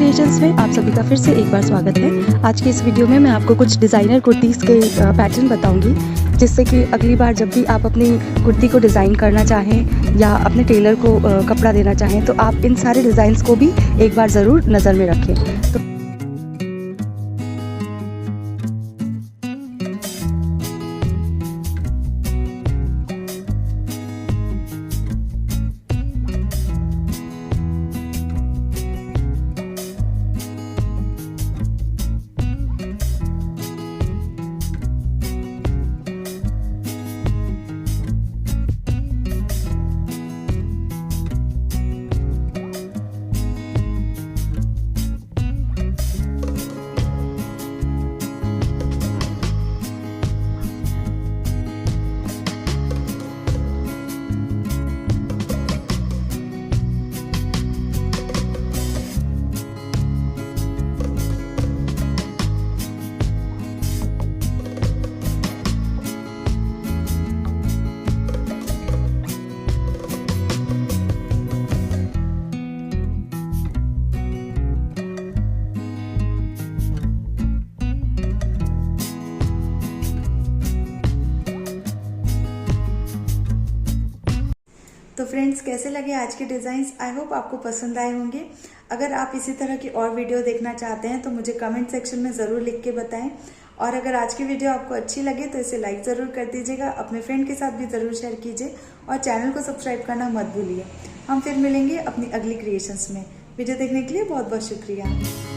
Creations में आप सभी का फिर से एक बार स्वागत है। आज की इस वीडियो में मैं आपको कुछ डिज़ाइनर कुर्तीज़ के पैटर्न बताऊंगी, जिससे कि अगली बार जब भी आप अपनी कुर्ती को डिज़ाइन करना चाहें या अपने टेलर को कपड़ा देना चाहें तो आप इन सारे डिज़ाइंस को भी एक बार ज़रूर नज़र में रखें। तो फ्रेंड्स, कैसे लगे आज के डिज़ाइंस? आई होप आपको पसंद आए होंगे। अगर आप इसी तरह की और वीडियो देखना चाहते हैं तो मुझे कमेंट सेक्शन में ज़रूर लिख के बताएं। और अगर आज की वीडियो आपको अच्छी लगे तो इसे लाइक ज़रूर कर दीजिएगा, अपने फ्रेंड के साथ भी ज़रूर शेयर कीजिए और चैनल को सब्सक्राइब करना मत भूलिए। हम फिर मिलेंगे अपनी अगली क्रिएशंस में। वीडियो देखने के लिए बहुत बहुत शुक्रिया।